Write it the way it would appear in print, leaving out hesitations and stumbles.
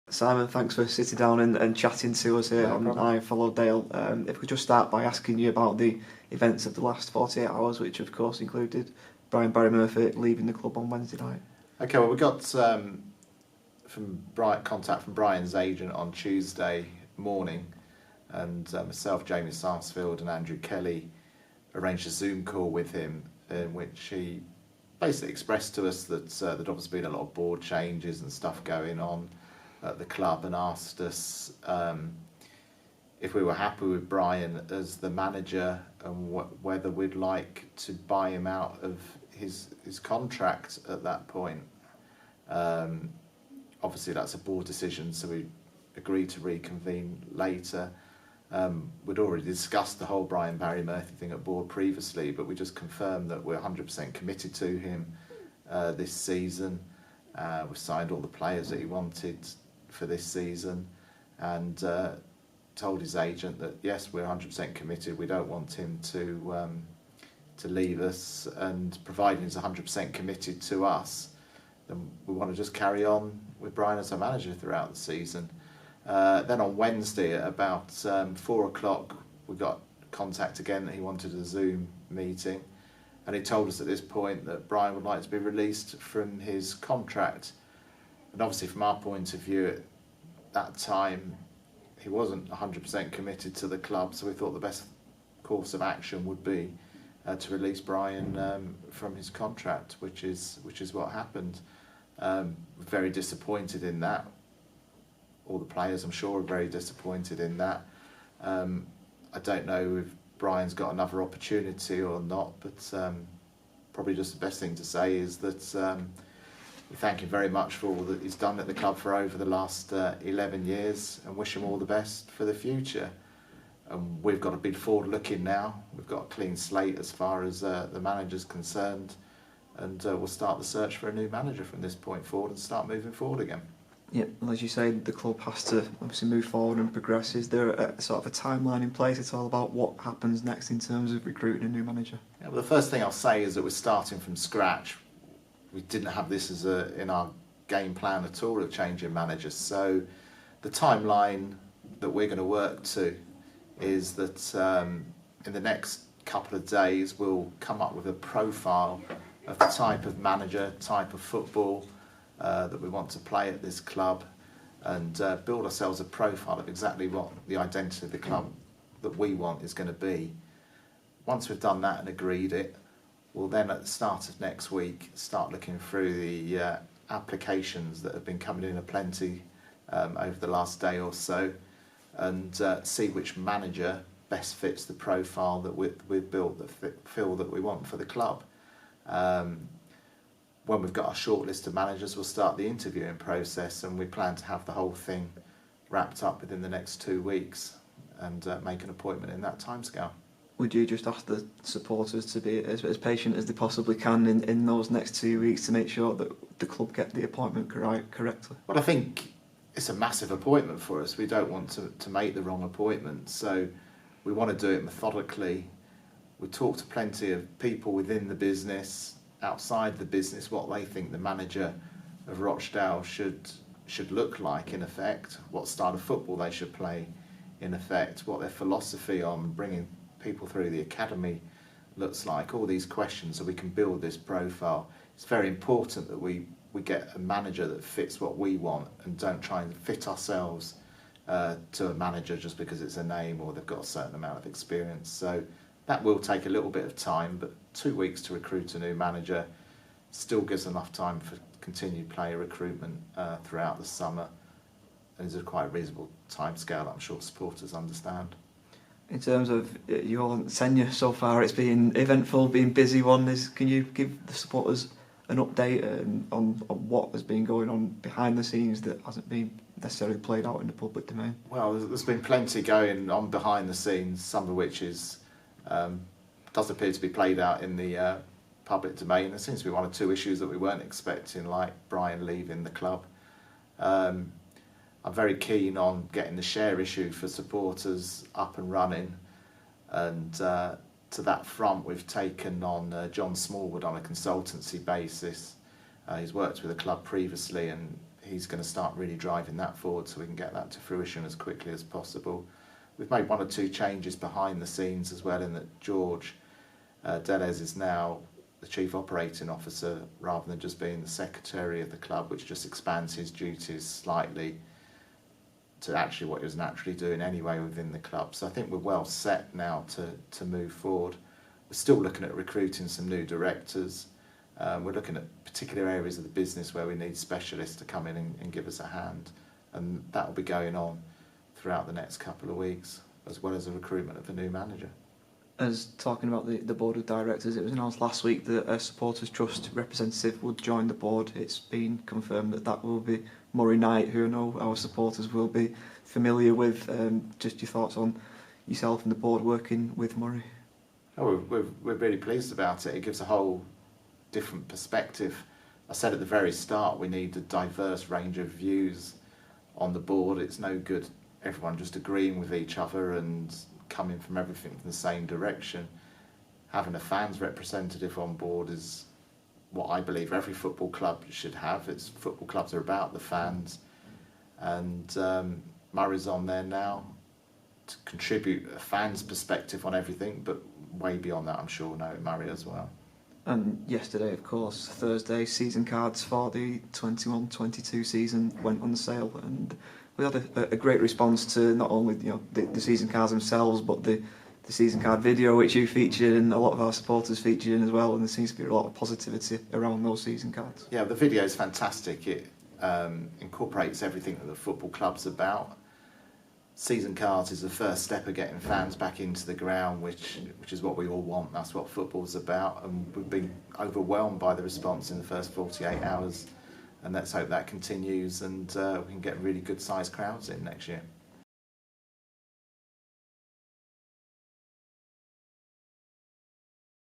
Simon, thanks for sitting down and chatting to us here on I Follow Dale. If we could just start by asking you about the events of the last 48 hours, which of course included Brian Barry Murphy leaving the club on Wednesday night. Okay, well, we got contact from Brian's agent on Tuesday morning, and myself, Jamie Sarsfield and Andrew Kelly arranged a Zoom call with him in which he basically expressed to us that there'd obviously been a lot of board changes and stuff going on at the club, and asked us if we were happy with Brian as the manager and whether we'd like to buy him out of his contract at that point. Obviously that's a board decision, so we agreed to reconvene later. We'd already discussed the whole Brian Barry Murphy thing at board previously, but we just confirmed that we're 100% committed to him this season. We've signed all the players that he wanted for this season, and told his agent that yes, we're 100% committed. We don't want him to leave us, and providing he's 100% committed to us, then we want to just carry on with Brian as our manager throughout the season. Then on Wednesday at about 4 o'clock, we got contact again that he wanted a Zoom meeting, and he told us at this point that Brian would like to be released from his contract. And obviously from our point of view at that time, he wasn't 100% committed to the club, so we thought the best course of action would be to release Brian from his contract, which is what happened. Very disappointed in that. All the players, I'm sure, are very disappointed in that. I don't know if Brian's got another opportunity or not, but probably just the best thing to say is that we thank him very much for all that he's done at the club for over the last 11 years and wish him all the best for the future. We've got to be forward looking now. We've got a clean slate as far as the manager's concerned, and we'll start the search for a new manager from this point forward and start moving forward again. Yeah, well, as you say, the club has to obviously move forward and progress. Is there a sort of a timeline in place? It's all about what happens next in terms of recruiting a new manager. Yeah, well, the first thing I'll say is that we're starting from scratch. We didn't have this as in our game plan at all of changing managers. So the timeline that we're going to work to is that in the next couple of days we'll come up with a profile of the type of manager, type of football that we want to play at this club, and build ourselves a profile of exactly what the identity of the club that we want is going to be. Once we've done that and agreed it, we'll then at the start of next week start looking through the applications that have been coming in aplenty over the last day or so, and see which manager best fits the profile that we've built, that feel that we want for the club. When we've got our short list of managers, we'll start the interviewing process, and we plan to have the whole thing wrapped up within the next 2 weeks and make an appointment in that timescale. Would you just ask the supporters to be as patient as they possibly can in those next 2 weeks to make sure that the club get the appointment correctly? Well, I think it's a massive appointment for us. We don't want to make the wrong appointment, so we want to do it methodically. We talk to plenty of people within the business, outside the business, what they think the manager of Rochdale should look like in effect, what style of football they should play in effect, what their philosophy on bringing people through the academy looks like, all these questions, so we can build this profile. It's very important that we get a manager that fits what we want and don't try and fit ourselves to a manager just because it's a name or they've got a certain amount of experience. So that will take a little bit of time, but 2 weeks to recruit a new manager still gives enough time for continued player recruitment throughout the summer, and is a quite reasonable timescale that I'm sure supporters understand. In terms of your tenure so far, it's been eventful, been busy one. Can you give the supporters an update on what has been going on behind the scenes that hasn't been necessarily played out in the public domain? Well, there's been plenty going on behind the scenes, some of which does appear to be played out in the public domain. There seems to be 1 or 2 issues that we weren't expecting, like Brian leaving the club. I'm very keen on getting the share issue for supporters up and running, and to that front we've taken on John Smallwood on a consultancy basis. He's worked with the club previously, and he's going to start really driving that forward so we can get that to fruition as quickly as possible. We've made 1 or 2 changes behind the scenes as well, in that George Delez is now the Chief Operating Officer rather than just being the Secretary of the club, which just expands his duties slightly to actually what he was naturally doing anyway within the club. So I think we're well set now to move forward. We're still looking at recruiting some new directors. We're looking at particular areas of the business where we need specialists to come in and give us a hand, and that will be going on throughout the next couple of weeks, as well as the recruitment of a new manager. As talking about the board of directors, it was announced last week that a Supporters Trust representative would join the board. It's been confirmed that will be Murray Knight, who I know our supporters will be familiar with. Just your thoughts on yourself and the board working with Murray? Oh, we're really pleased about it. It gives a whole different perspective. I said at the very start, we need a diverse range of views on the board. It's no good everyone just agreeing with each other and coming from everything from the same direction. Having a fans representative on board is what I believe every football club should have. Football clubs are about the fans, and Murray's on there now to contribute a fan's perspective on everything, but way beyond that, I'm sure, knowing Murray as well. And yesterday, of course, Thursday, season cards for the 21-22 season went on sale, and we had a great response to not only the season cards themselves, but the season card video which you featured and a lot of our supporters featured in as well, and there seems to be a lot of positivity around those season cards. Yeah, the video is fantastic. It incorporates everything that the football club's about. Season cards is the first step of getting fans back into the ground, which is what we all want. That's what football's about, and we've been overwhelmed by the response in the first 48 hours, and let's hope that continues and we can get really good sized crowds in next year.